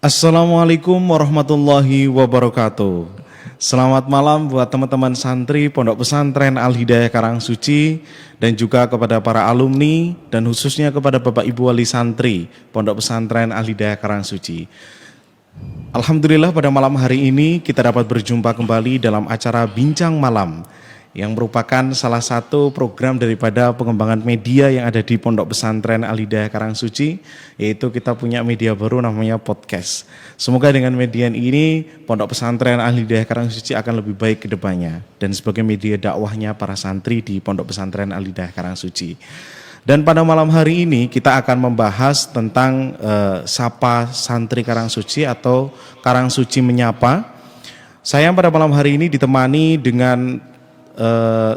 Assalamualaikum warahmatullahi wabarakatuh. Selamat malam buat teman-teman santri Pondok Pesantren Al-Hidayah Karangsuci dan juga kepada para alumni dan khususnya kepada Bapak Ibu wali santri Pondok Pesantren Al-Hidayah Karangsuci. Alhamdulillah pada malam hari ini kita dapat berjumpa kembali dalam acara Bincang Malam yang merupakan salah satu program daripada pengembangan media yang ada di Pondok Pesantren Al-Hidayah Karangsuci, yaitu kita punya media baru namanya podcast. Semoga dengan media ini Pondok Pesantren Al-Hidayah Karangsuci akan lebih baik ke depannya dan sebagai media dakwahnya para santri di Pondok Pesantren Al-Hidayah Karangsuci. Dan pada malam hari ini kita akan membahas tentang Sapa Santri Karangsuci atau Karangsuci Menyapa. Saya pada malam hari ini ditemani dengan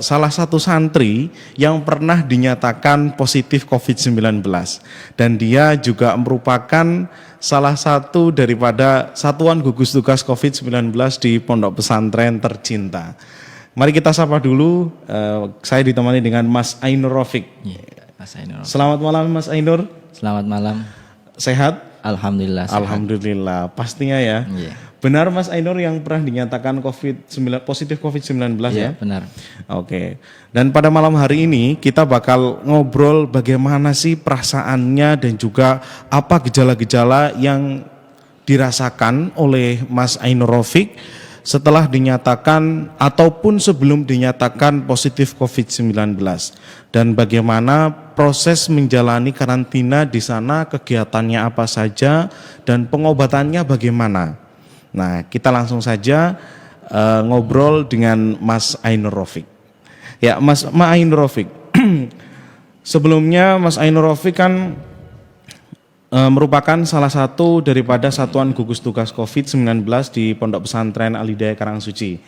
salah satu santri yang pernah dinyatakan positif COVID-19 dan dia juga merupakan salah satu daripada satuan gugus tugas COVID-19 di Pondok Pesantren tercinta. Mari kita sapa dulu, saya ditemani dengan Mas Ainur Rafiq. Mas Ainur. Selamat malam Mas Ainur. Selamat malam. Sehat? Alhamdulillah. Sehat. Alhamdulillah, pastinya ya. Yeah. Benar Mas Ainur yang pernah dinyatakan positif COVID-19 ya? Benar. Oke. Dan pada malam hari ini kita bakal ngobrol bagaimana sih perasaannya dan juga apa gejala-gejala yang dirasakan oleh Mas Ainur Rafiq setelah dinyatakan ataupun sebelum dinyatakan positif COVID-19 dan bagaimana proses menjalani karantina di sana, kegiatannya apa saja dan pengobatannya bagaimana. Nah, kita langsung saja ngobrol dengan Mas Ainur Rafiq. Ya, Mas Ainur Rafiq. Sebelumnya Mas Ainur Rafiq kan merupakan salah satu daripada satuan gugus tugas COVID-19 di Pondok Pesantren Al-Hidayah Karangsuci.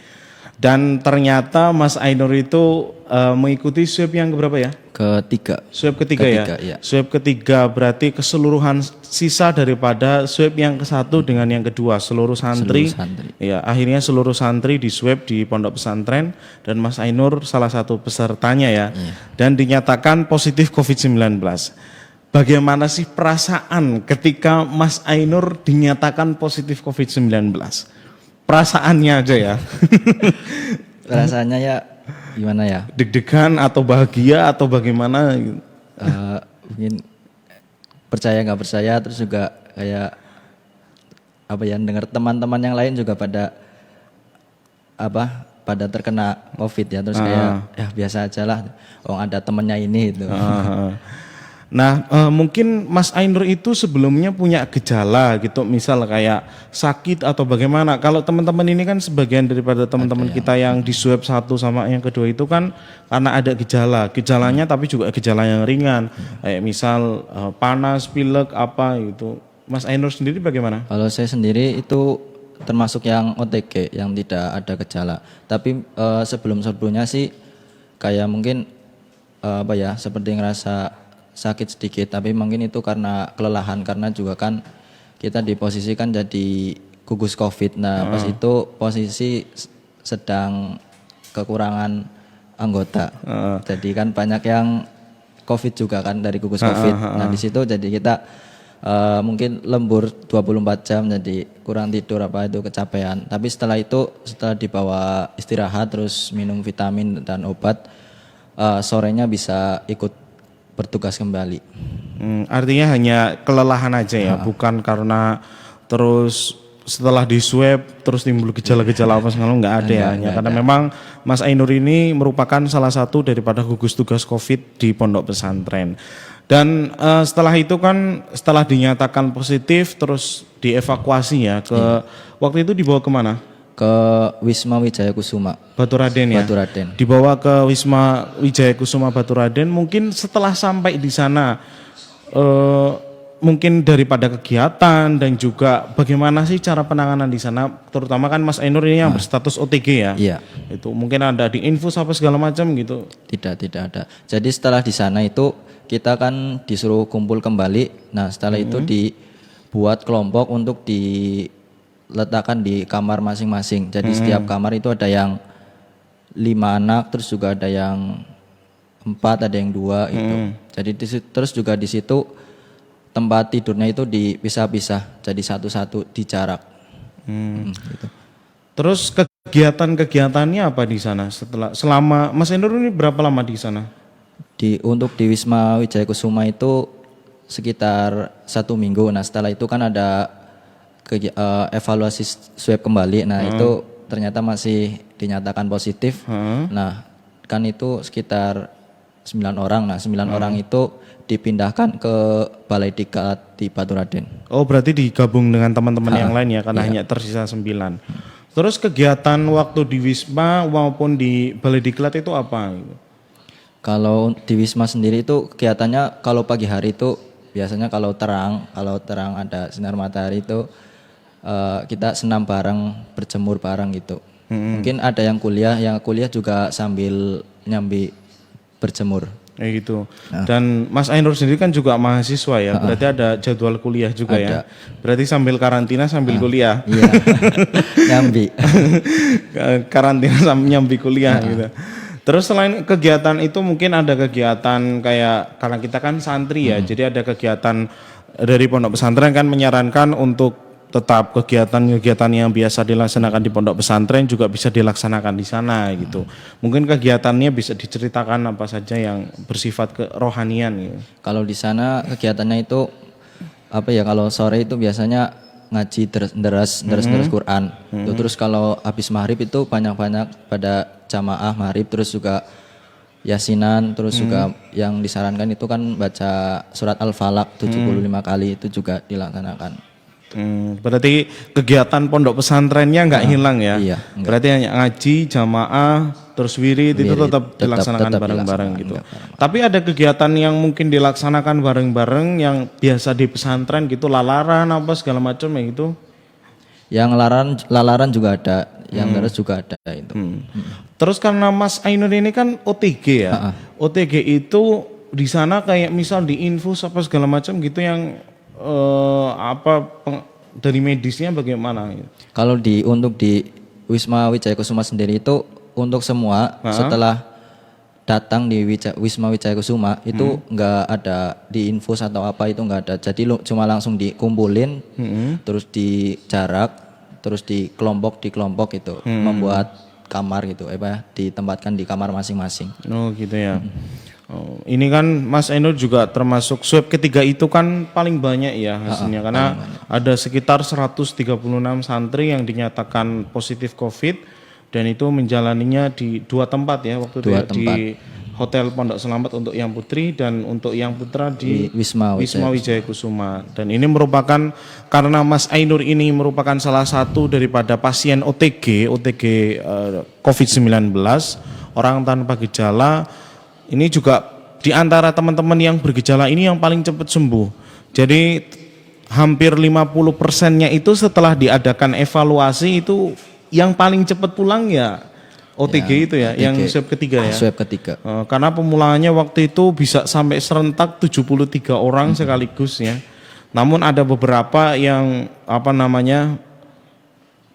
Dan ternyata Mas Ainur itu mengikuti swab yang keberapa ya? Ketiga. Swab ketiga ya? Swab ketiga berarti keseluruhan sisa daripada swab yang ke-1 dengan yang kedua seluruh santri. Ya, akhirnya seluruh santri di swab di Pondok Pesantren dan Mas Ainur salah satu pesertanya ya. Dan dinyatakan positif COVID-19. Bagaimana sih perasaan ketika Mas Ainur dinyatakan positif COVID-19? Perasaannya aja ya. Perasaannya ya gimana ya? Deg-degan atau bahagia atau bagaimana? Mungkin percaya nggak percaya, terus juga kayak apa ya, dengar teman-teman yang lain juga pada terkena COVID ya, terus kayak ya biasa aja lah, ada temennya ini itu. Nah, mungkin Mas Ainur itu sebelumnya punya gejala gitu, misal kayak sakit atau bagaimana. Kalau teman-teman ini kan sebagian daripada teman-teman kita yang di swab 1 sama yang kedua itu kan karena ada gejalanya tapi juga gejala yang ringan, kayak misal panas, pilek apa gitu. Mas Ainur sendiri bagaimana? Kalau saya sendiri itu termasuk yang OTG yang tidak ada gejala. Tapi sebelumnya sih kayak mungkin seperti ngerasa sakit sedikit, tapi mungkin itu karena kelelahan, karena juga kan kita diposisikan jadi gugus COVID. Nah, pas itu posisi sedang kekurangan anggota. Jadi kan banyak yang COVID juga kan dari gugus COVID. Nah, di situ jadi kita mungkin lembur 24 jam, jadi kurang tidur kecapean. Tapi setelah dibawa istirahat terus minum vitamin dan obat, sorenya bisa ikut bertugas kembali. Artinya hanya kelelahan aja ya, bukan karena terus setelah di swab terus timbul gejala-gejala apa segala, nggak ada ya. Hanya karena memang Mas Ainur ini merupakan salah satu daripada gugus tugas COVID di Pondok Pesantren. Dan setelah itu kan setelah dinyatakan positif terus dievakuasi ya ke waktu itu dibawa kemana? Ke Wisma Wijaya Kusuma Baturaden ya. Baturaden. Dibawa ke Wisma Wijaya Kusuma Baturaden. Mungkin setelah sampai di sana mungkin daripada kegiatan dan juga bagaimana sih cara penanganan di sana, terutama kan Mas Ainur ini yang berstatus OTG ya. Iya. Itu mungkin ada di infus apa segala macam gitu. Tidak ada. Jadi setelah di sana itu kita kan disuruh kumpul kembali. Nah, setelah itu buat kelompok untuk diletakkan di kamar masing-masing. Jadi setiap kamar itu ada yang 5 anak, terus juga ada yang 4, ada yang 2 itu. Jadi terus juga di situ tempat tidurnya itu dipisah-pisah, jadi satu-satu dijarak. Gitu. Terus kegiatan-kegiatannya apa di sana selama Mas Ainur ini berapa lama di sana? Untuk di Wisma Wijaya Kusuma itu sekitar 1 minggu. Nah setelah itu kan ada evaluasi swab kembali. Nah itu ternyata masih dinyatakan positif. Nah kan itu sekitar 9 orang. Nah 9 orang itu dipindahkan ke Balai Diklat di Baturaden. Oh berarti digabung dengan teman-teman yang lain ya, karena hanya tersisa 9. Terus kegiatan waktu di Wisma maupun di Balai Diklat itu apa? Kalau di Wisma sendiri itu kegiatannya kalau pagi hari itu biasanya kalau terang ada sinar matahari itu kita senam bareng, berjemur bareng gitu. Mungkin ada yang kuliah juga sambil nyambi berjemur. Gitu. Dan Mas Ainur sendiri kan juga mahasiswa ya, berarti ada jadwal kuliah juga ya. Berarti sambil karantina sambil kuliah. Iya. Nyambi. Karantina sambil nyambi kuliah gitu. Terus selain kegiatan itu mungkin ada kegiatan kayak, karena kita kan santri ya, jadi ada kegiatan dari pondok pesantren kan menyarankan untuk tetap kegiatan-kegiatan yang biasa dilaksanakan di pondok pesantren juga bisa dilaksanakan di sana gitu. Mungkin kegiatannya bisa diceritakan apa saja yang bersifat kerohanian gitu. Kalau di sana kegiatannya itu apa ya, kalau sore itu biasanya ngaji deras Quran. Terus kalau habis maghrib itu banyak-banyak pada jamaah maghrib, terus juga yasinan, terus juga yang disarankan itu kan baca surat Al-Falaq 75 kali itu juga dilaksanakan. Berarti kegiatan pondok pesantrennya nggak hilang ya? Iya, berarti hanya ngaji, jamaah, terus wirid itu tetap dilaksanakan bareng-bareng gitu. Tapi ada kegiatan yang mungkin dilaksanakan bareng-bareng yang biasa di pesantren gitu, lalaran apa segala macam ya gitu? Yang lalaran juga ada, yang terus juga ada itu. Terus karena Mas Ainur ini kan OTG ya, OTG itu di sana kayak misal di infus apa segala macam gitu yang dari medisnya bagaimana? Kalau untuk di Wisma Wijaya Kusuma sendiri itu untuk semua setelah datang di Wisma Wijaya Kusuma itu nggak ada di infus atau apa, itu nggak ada. Jadi cuma langsung dikumpulin, terus dijarak, terus di kelompok itu membuat kamar gitu, ditempatkan di kamar masing-masing. Oh gitu ya. Oh, ini kan Mas Ainur juga termasuk swab ketiga itu kan paling banyak ya hasilnya, karena ada sekitar 136 santri yang dinyatakan positif COVID dan itu menjalaninya di 2 tempat ya waktu itu ya, di Hotel Pondok Selamat untuk yang putri dan untuk yang putra di Wisma Wijaya Kusuma. Dan ini merupakan, karena Mas Ainur ini merupakan salah satu daripada pasien OTG COVID-19, orang tanpa gejala. Ini juga di antara teman-teman yang bergejala ini yang paling cepat sembuh. Jadi hampir 50%-nya itu setelah diadakan evaluasi itu yang paling cepat pulang ya OTG itu ya, yang swab ketiga ya. Swab ketiga. Karena pemulangannya waktu itu bisa sampai serentak 73 orang sekaligus ya. Namun ada beberapa yang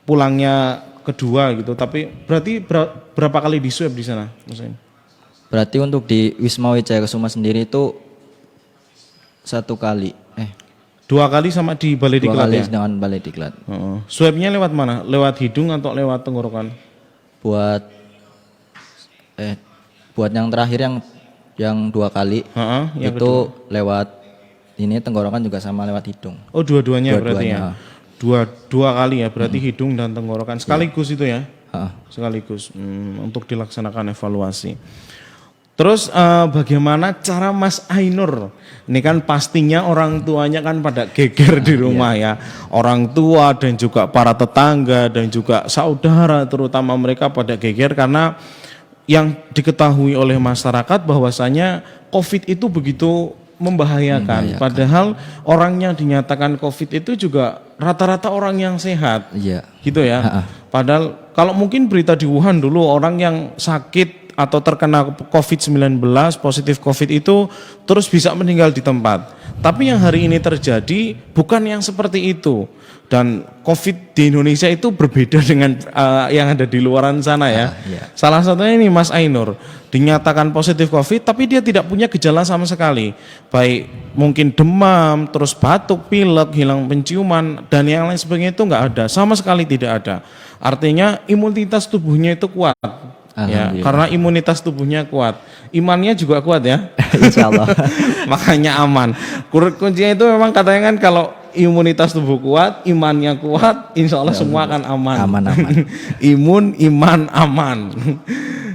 pulangnya kedua gitu. Tapi berarti berapa kali di swab di sana, Mas? Berarti untuk di Wisma Wijaya Kusuma sendiri itu 1 kali. 2 kali sama di Balai Diklat ya? 2 kali dengan Balai Diklat. Swabnya lewat mana? Lewat hidung atau lewat tenggorokan? Buat yang terakhir yang 2 kali yang itu kedua. Lewat ini tenggorokan juga sama lewat hidung. Oh dua-duanya berarti ya? Dua kali ya, berarti hidung dan tenggorokan sekaligus itu ya? Sekaligus untuk dilaksanakan evaluasi. Terus bagaimana cara Mas Ainur? Ini kan pastinya orang tuanya kan pada geger di rumah ya. Orang tua dan juga para tetangga dan juga saudara terutama mereka pada geger karena yang diketahui oleh masyarakat bahwasanya COVID itu begitu membahayakan. Padahal orang yang dinyatakan COVID itu juga rata-rata orang yang sehat. Gitu ya. Padahal kalau mungkin berita di Wuhan dulu orang yang sakit atau terkena COVID-19, positif COVID itu terus bisa meninggal di tempat. Tapi yang hari ini terjadi bukan yang seperti itu. Dan COVID di Indonesia itu berbeda dengan yang ada di luaran sana ya. Iya. Salah satunya ini Mas Ainur, dinyatakan positif COVID tapi dia tidak punya gejala sama sekali. Baik mungkin demam, terus batuk, pilek, hilang penciuman, dan yang lain sebagainya itu enggak ada. Sama sekali tidak ada. Artinya imunitas tubuhnya itu kuat. Ya, karena imunitas tubuhnya kuat, imannya juga kuat ya. Insya Allah. Makanya aman. Kuncinya itu memang katanya kan kalau imunitas tubuh kuat, imannya kuat, insya Allah semua akan aman. Aman. Imun, iman, aman.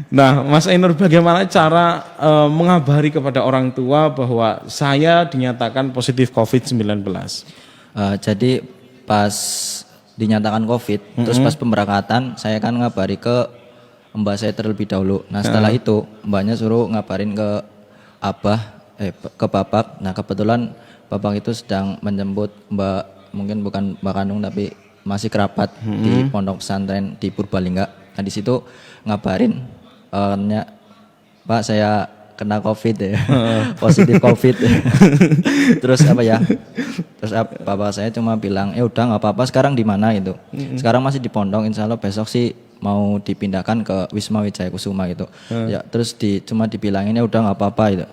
Nah, Mas Ainur, bagaimana cara mengabari kepada orang tua bahwa saya dinyatakan positif COVID-19? Jadi pas dinyatakan COVID, terus pas pemberangkatan saya kan ngabari ke mbak saya terlebih dahulu. Nah setelah itu mbaknya suruh ngabarin ke ke bapak. Nah kebetulan bapak itu sedang menjemput mbak, mungkin bukan mbak kandung tapi masih kerabat di pondok pesantren di Purbalingga. Nah di situ ngabarin, Pak saya kena COVID ya, positif COVID. Terus bapak saya cuma bilang, udah nggak apa-apa, sekarang di mana itu? Sekarang masih di pondok, insya Allah besok sih mau dipindahkan ke Wisma Wijaya Kusuma gitu. Ya terus cuma dibilangin udah nggak apa-apa itu.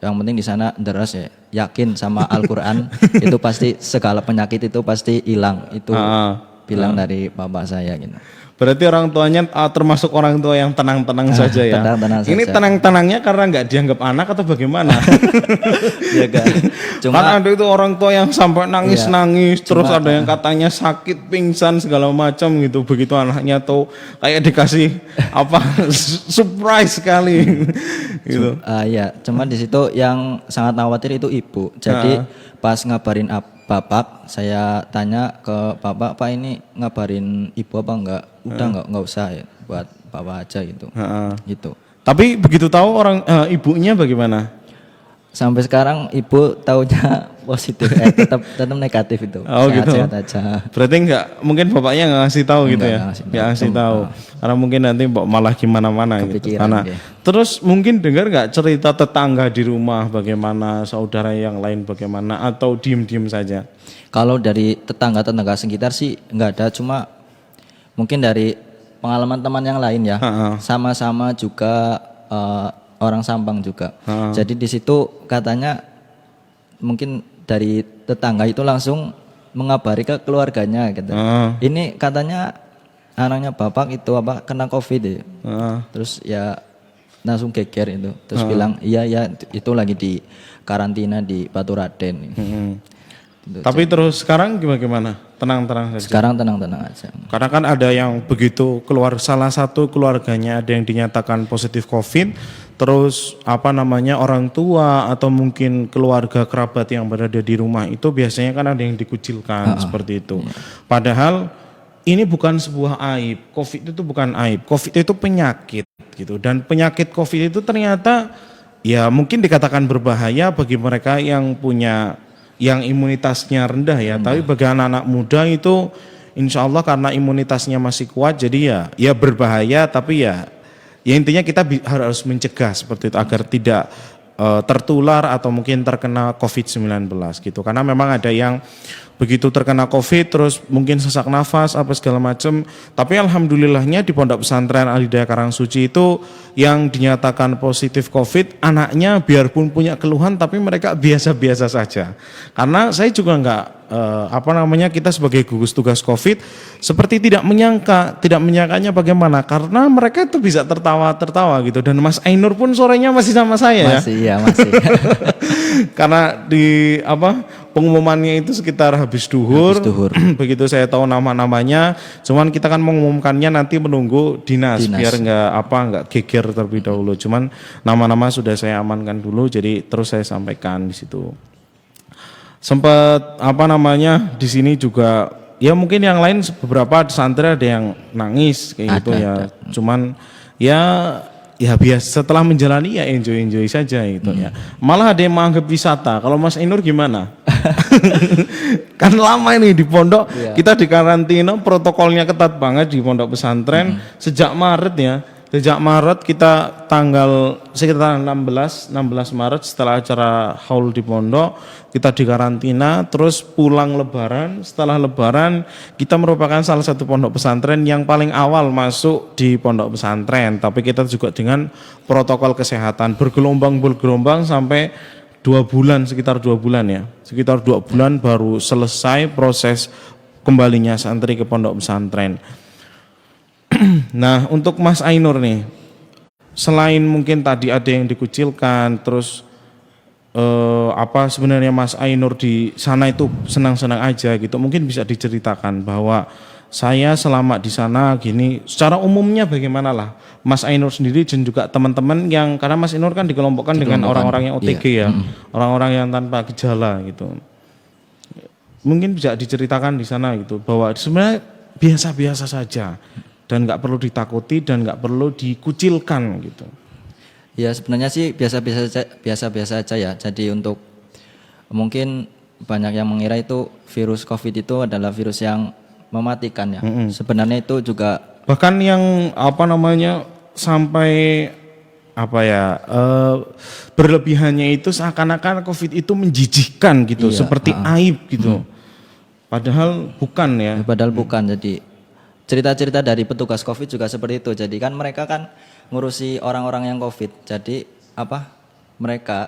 Yang penting di sana deres ya, yakin sama Al-Qur'an itu pasti segala penyakit itu pasti hilang. Itu bilang dari bapak saya gitu. Berarti orang tuanya termasuk orang tua yang tenang-tenang saja ya. Tenang-tenang ini saja. tenang-tenangnya karena nggak dianggap anak atau bagaimana? Ya kan. Kan ada itu orang tua yang sampai nangis-nangis, terus ada yang katanya sakit, pingsan segala macam gitu. Begitu anaknya tuh kayak dikasih surprise sekali gitu. Ya, cuma di situ yang sangat khawatir itu ibu. Jadi pas ngabarin bapak, saya tanya ke bapak, Pak ini ngabarin ibu apa enggak? Udah enggak usah ya, buat bapak aja gitu. Gitu. Tapi begitu tahu ibunya bagaimana? Sampai sekarang ibu taunya positif, tetap negatif itu. Oh gitu. Sehat aja. Berarti mungkin bapaknya nggak ngasih tahu gitu ya? Nggak ngasih tahu. Karena mungkin nanti malah gimana-mana gitu. Karena terus mungkin dengar nggak cerita tetangga di rumah bagaimana, saudara yang lain bagaimana, atau diem-diem saja? Kalau dari tetangga sekitar sih nggak ada, cuma mungkin dari pengalaman teman yang lain ya. Sama-sama juga orang Sampang juga. Jadi di situ katanya mungkin dari tetangga itu langsung mengabari ke keluarganya gitu. Ini katanya anaknya bapak itu kena COVID ya. Terus ya langsung geger itu. Terus bilang iya itu lagi di karantina di Baturaden. Tapi terus sekarang gimana? Tenang-tenang saja. Sekarang tenang-tenang aja. Karena kan ada yang begitu keluar, salah satu keluarganya ada yang dinyatakan positif COVID, terus orang tua atau mungkin keluarga kerabat yang berada di rumah itu biasanya kan ada yang dikucilkan seperti itu. Padahal ini bukan sebuah aib. COVID itu bukan aib. COVID itu penyakit gitu. Dan penyakit COVID itu ternyata ya mungkin dikatakan berbahaya bagi mereka yang imunitasnya rendah ya. Tapi bagi anak-anak muda itu insya Allah karena imunitasnya masih kuat, jadi ya berbahaya, tapi ya intinya kita harus mencegah seperti itu agar tidak tertular atau mungkin terkena COVID-19 gitu. Karena memang ada yang begitu terkena COVID terus mungkin sesak nafas apa segala macam. Tapi alhamdulillahnya di Pondok Pesantren Al-Hidayah Karangsuci itu yang dinyatakan positif COVID, anaknya biarpun punya keluhan tapi mereka biasa-biasa saja. Karena saya juga kita sebagai gugus tugas COVID seperti tidak menyangkanya bagaimana, karena mereka itu bisa tertawa gitu. Dan Mas Ainur pun sorenya masih sama saya masih. Karena di pengumumannya itu sekitar habis duhur. Begitu saya tahu nama-namanya, cuman kita kan mengumumkannya nanti menunggu dinas. Biar nggak geger terlebih dahulu. Cuman nama-nama sudah saya amankan dulu, jadi terus saya sampaikan di situ. Sempat di sini juga ya mungkin yang lain beberapa santri ada yang nangis kayak gitu ya. Cuman ya biasa, setelah menjalani ya enjoy saja gitu ya. Malah ada yang menganggap wisata. Kalau Mas Ainur gimana? Kan lama ini di pondok, kita di karantina, protokolnya ketat banget di pondok pesantren sejak Maret ya. Sejak Maret kita tanggal sekitar 16 Maret setelah acara haul di pondok kita dikarantina, terus pulang lebaran. Setelah lebaran kita merupakan salah satu pondok pesantren yang paling awal masuk di pondok pesantren, tapi kita juga dengan protokol kesehatan bergelombang sampai 2 bulan, sekitar 2 bulan ya. Sekitar 2 bulan baru selesai proses kembalinya santri ke pondok pesantren. Nah, untuk Mas Ainur nih, selain mungkin tadi ada yang dikucilkan, terus apa sebenarnya Mas Ainur di sana itu senang-senang aja gitu, mungkin bisa diceritakan bahwa saya selama di sana gini, secara umumnya bagaimana lah Mas Ainur sendiri dan juga teman-teman yang, karena Mas Ainur kan dikelompokkan dengan orang-orang yang OTG ya, orang-orang yang tanpa gejala gitu. Mungkin bisa diceritakan di sana gitu, bahwa sebenarnya biasa-biasa saja dan nggak perlu ditakuti dan nggak perlu dikucilkan gitu. Ya sebenarnya sih biasa-biasa aja ya. Jadi untuk mungkin banyak yang mengira itu virus COVID itu adalah virus yang mematikan ya. Sebenarnya itu juga bahkan yang apa namanya sampai apa ya berlebihannya itu seakan-akan COVID itu menjijikkan gitu, seperti aib gitu. Padahal bukan ya. Padahal bukan. Jadi cerita-cerita dari petugas COVID juga seperti itu. Jadi kan mereka kan ngurusi orang-orang yang COVID. Jadi apa? Mereka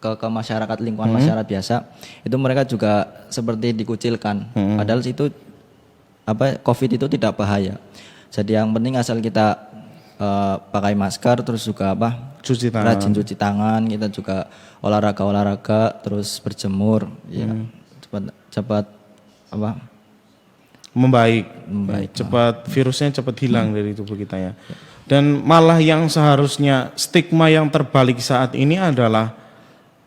ke masyarakat, lingkungan masyarakat biasa, itu mereka juga seperti dikucilkan. Padahal itu apa? COVID itu tidak bahaya. Jadi yang penting asal kita pakai masker, terus juga apa? Rajin cuci tangan, kita juga olahraga, terus berjemur, ya cepat apa? Membaik, cepat virusnya cepat hilang dari tubuh kita ya. Dan malah yang seharusnya stigma yang terbalik saat ini adalah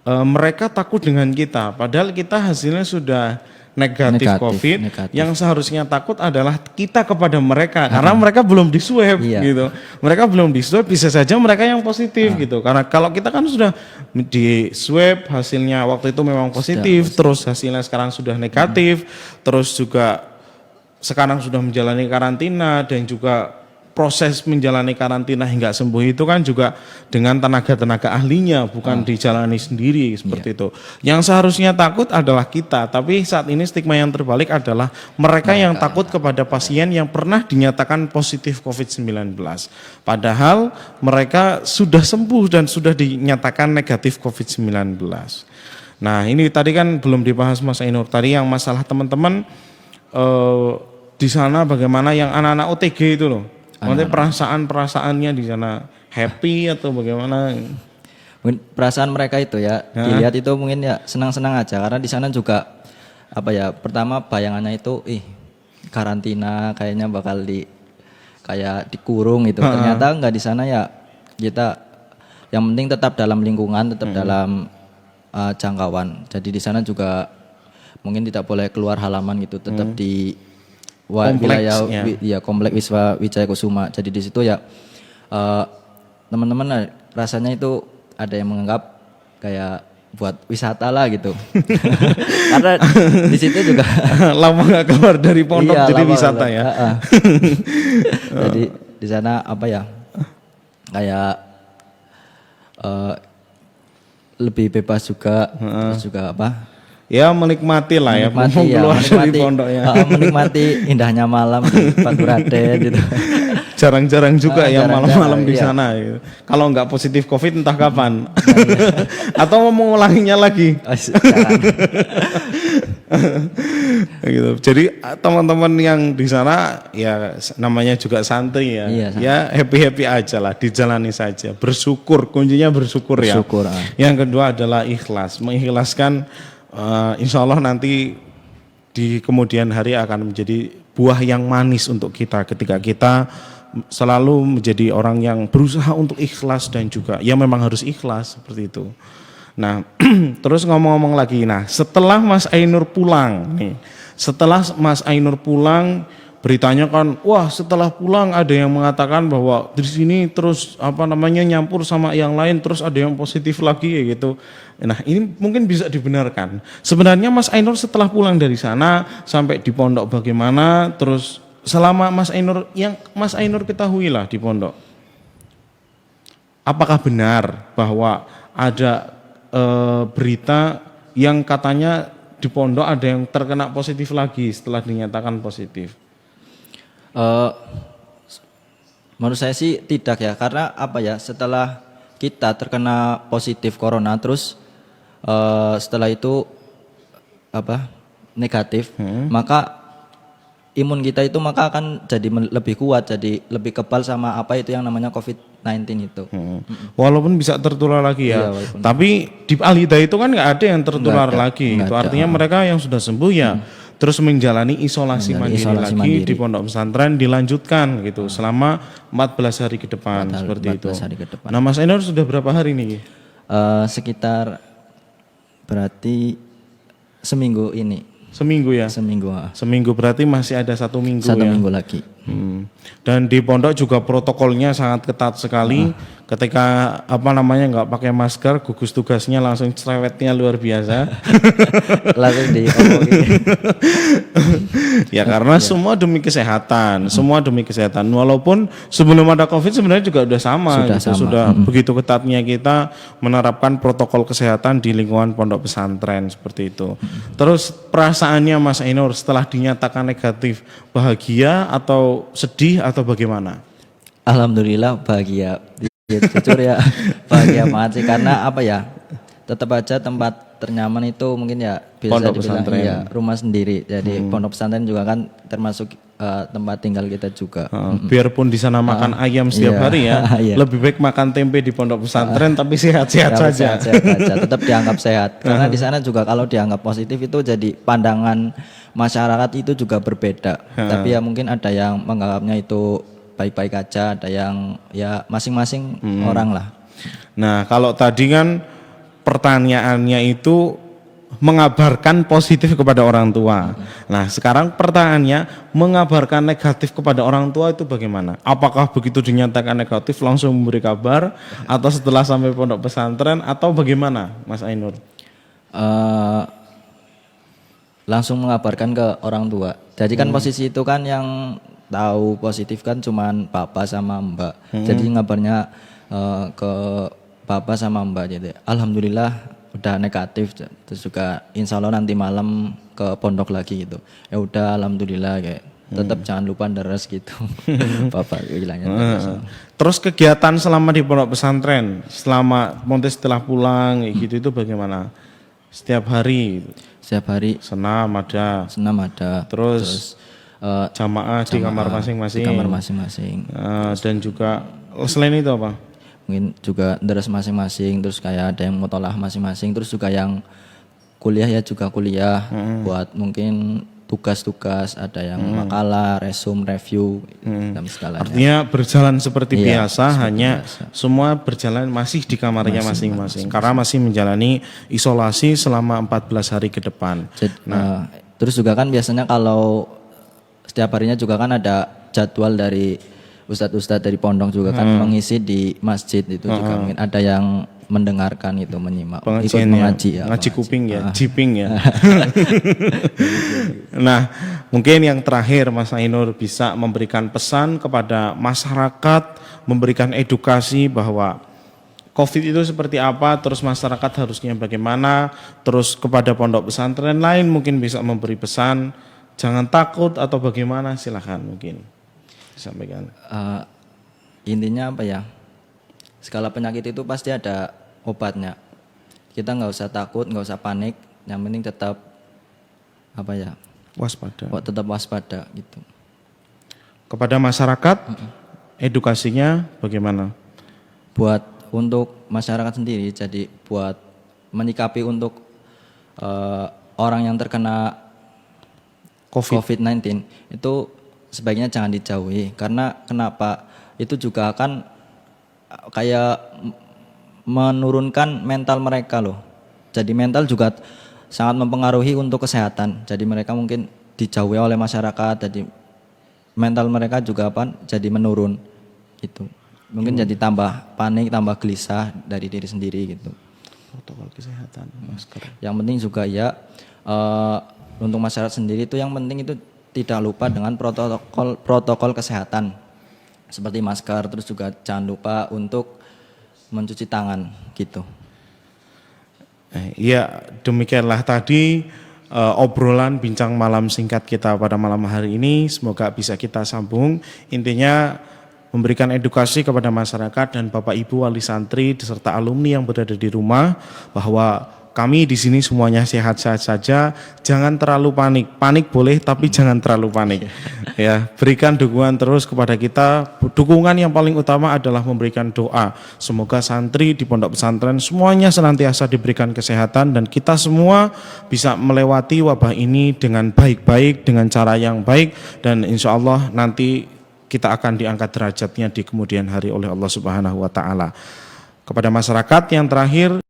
mereka takut dengan kita, padahal kita hasilnya sudah negatif COVID. Yang seharusnya takut adalah kita kepada mereka, karena mereka belum di swab gitu. Mereka belum di swab, bisa saja mereka yang positif gitu. Karena kalau kita kan sudah di swab, hasilnya waktu itu memang positif, terus hasilnya sekarang sudah negatif, terus juga sekarang sudah menjalani karantina, dan juga proses menjalani karantina hingga sembuh itu kan juga dengan tenaga-tenaga ahlinya, bukan dijalani sendiri seperti itu. Yang seharusnya takut adalah kita, tapi saat ini stigma yang terbalik adalah mereka yang takut kepada pasien yang pernah dinyatakan positif COVID-19. Padahal mereka sudah sembuh dan sudah dinyatakan negatif COVID-19. Nah, ini tadi kan belum dibahas Mas Ainur, tadi yang masalah teman-teman di sana bagaimana yang anak-anak OTG itu loh. Maksudnya perasaannya di sana happy atau bagaimana? Mungkin perasaan mereka itu ya, dilihat itu mungkin ya senang-senang aja, karena di sana juga apa ya, pertama bayangannya itu karantina kayaknya bakal kayak dikurung gitu. Ternyata enggak, di sana ya kita yang penting tetap dalam lingkungan, tetap dalam jangkauan. Jadi di sana juga mungkin tidak boleh keluar halaman gitu, tetap di wilayah kompleks Wisma Wijaya Kusuma. Jadi di situ ya teman-teman rasanya itu ada yang menganggap kayak buat wisata lah gitu. Karena di situ juga lama nggak keluar dari pondok, jadi wisata ya. Jadi di sana apa ya, kayak lebih bebas juga, terus juga apa? Ya menikmati lah ya, keluar dari pondok ya. Menikmati indahnya malam di Baturaden gitu. Jarang-jarang juga ya malam-malam di sana gitu. Kalau nggak positif COVID entah kapan. Atau mau mengulanginya lagi. Gitu. Jadi teman-teman yang di sana ya namanya juga santri ya. Ya happy-happy aja lah, dijalani saja. Bersyukur, kuncinya bersyukur ya. Yang kedua adalah ikhlas, mengikhlaskan. Insya Allah nanti di kemudian hari akan menjadi buah yang manis untuk kita ketika kita selalu menjadi orang yang berusaha untuk ikhlas, dan juga ya memang harus ikhlas seperti itu. Nah terus ngomong-ngomong lagi, nah setelah Mas Ainur pulang nih, beritanya kan, wah setelah pulang ada yang mengatakan bahwa di sini terus apa namanya nyampur sama yang lain, terus ada yang positif lagi ya gitu. Nah ini mungkin bisa dibenarkan. Sebenarnya Mas Ainur setelah pulang dari sana sampai di pondok bagaimana, terus selama Mas Ainur ketahui lah di pondok, apakah benar bahwa ada berita yang katanya di pondok ada yang terkena positif lagi setelah dinyatakan positif? Eh, Menurut saya sih tidak ya, karena apa ya, setelah kita terkena positif corona terus setelah itu apa negatif, maka imun kita itu maka akan jadi lebih kuat, jadi lebih kebal sama apa itu yang namanya COVID-19 itu. Walaupun bisa tertular lagi ya, Iya, walaupun. tapi di Al-Hida itu kan nggak ada yang tertular Nggak ada, lagi. nggak Itu ada. artinya mereka yang sudah sembuh ya terus menjalani isolasi mandiri isolasi lagi mandiri. di pondok pesantren, dilanjutkan gitu selama 14 hari ke depan 14 seperti itu. hari ke depan. Nah, Mas Ainur sudah berapa hari nih? Sekitar berarti seminggu ini, Seminggu ya. seminggu, Seminggu berarti masih ada 1 minggu satu ya. minggu lagi. Dan di pondok juga protokolnya sangat ketat sekali. Ketika nggak pakai masker, gugus tugasnya langsung cerewetnya luar biasa. Langsung diomongin. Ya karena semua demi kesehatan, semua demi kesehatan. Walaupun sebelum ada Covid sebenarnya juga udah sama, Sudah gitu. sama. Sudah begitu ketatnya kita menerapkan protokol kesehatan di lingkungan pondok pesantren seperti itu. Terus perasaannya Mas Ainur setelah dinyatakan negatif, bahagia atau sedih atau bagaimana? Alhamdulillah bahagia. Jujur ya bahagia banget sih, karena apa ya, tetap aja tempat ternyaman itu mungkin ya bisa Pondok dibilang pesantren. iya, rumah sendiri. Jadi pondok pesantren juga kan termasuk tempat tinggal kita juga. Biarpun di sana makan ayam setiap iya. hari ya, Iya. lebih baik makan tempe di pondok pesantren tapi sehat-sehat Ya, saja. sehat aja, tetap dianggap sehat. Karena di sana juga kalau dianggap positif itu jadi pandangan masyarakat itu juga berbeda. Tapi ya mungkin ada yang menganggapnya itu baik-baik aja, ada yang ya masing-masing orang lah. Nah, kalau tadi kan pertanyaannya itu mengabarkan positif kepada orang tua. Nah, sekarang pertanyaannya mengabarkan negatif kepada orang tua itu bagaimana? Apakah begitu dinyatakan negatif langsung memberi kabar atau setelah sampai pondok pesantren atau bagaimana, Mas Ainur? Eh, Langsung mengabarkan ke orang tua. Jadi kan posisi itu kan yang tahu positif kan cuman papa sama mbak. Jadi ngabarnya ke papa sama mbak. Jadi alhamdulillah udah negatif. Terus juga insya Allah nanti malam ke pondok lagi gitu. Ya udah alhamdulillah kayak tetap jangan lupa deres gitu. Papa bilangnya. Terus kegiatan selama di pondok pesantren, selama Montes setelah pulang kayak gitu itu bagaimana? Setiap hari Setiap hari senam ada, senam ada. terus jamaah di kamar Di masing-masing. kamar masing-masing. Dan juga selain itu apa? Mungkin juga deres masing-masing, terus kayak ada yang mutolah masing-masing, terus juga yang kuliah ya juga kuliah buat mungkin tugas-tugas, ada yang makalah, resume, review dan segalanya. Artinya berjalan seperti Iya, biasa, hanya semua berjalan masih di kamarnya masing-masing karena masih menjalani isolasi selama 14 hari ke depan. Terus juga kan biasanya kalau setiap harinya juga kan ada jadwal dari ustadz-ustadz dari pondok juga kan mengisi di masjid itu juga mungkin ada yang mendengarkan itu, menyimak, ikut Pengajian mengaji ya, ngaji mengaji. kuping ya, jiping ya. Nah, mungkin yang terakhir Mas Ainur bisa memberikan pesan kepada masyarakat, memberikan edukasi bahwa COVID itu seperti apa, terus masyarakat harusnya bagaimana, terus kepada pondok pesantren lain mungkin bisa memberi pesan, jangan takut atau bagaimana, silakan mungkin disampaikan. Intinya apa ya, segala penyakit itu pasti ada obatnya. Kita nggak usah takut, nggak usah panik, yang penting tetap apa ya, Waspada. tetap waspada gitu. Kepada masyarakat, edukasinya bagaimana? Buat untuk masyarakat sendiri, jadi buat menyikapi untuk orang yang terkena COVID-19 itu sebaiknya jangan dijauhi. Karena kenapa? Itu juga akan kayak menurunkan mental mereka loh. Jadi mental juga sangat mempengaruhi untuk kesehatan. Jadi mereka mungkin dijauhi oleh masyarakat, jadi mental mereka juga jadi menurun gitu. Mungkin jadi tambah panik, tambah gelisah dari diri sendiri gitu. Protokol kesehatan, masker. Yang penting juga ya untuk masyarakat sendiri itu yang penting itu tidak lupa dengan protokol kesehatan seperti masker, terus juga jangan lupa untuk mencuci tangan gitu. Ya, demikianlah tadi obrolan bincang malam singkat kita pada malam hari ini. Semoga bisa kita sambung. Intinya memberikan edukasi kepada masyarakat dan Bapak Ibu wali santri beserta alumni yang berada di rumah bahwa kami di sini semuanya sehat-sehat saja. Jangan terlalu panik. Panik boleh tapi jangan terlalu panik. Ya, berikan dukungan terus kepada kita. Dukungan yang paling utama adalah memberikan doa. Semoga santri di pondok pesantren semuanya senantiasa diberikan kesehatan dan kita semua bisa melewati wabah ini dengan baik-baik, dengan cara yang baik, dan insya Allah nanti kita akan diangkat derajatnya di kemudian hari oleh Allah Subhanahu wa taala. Kepada masyarakat yang terakhir,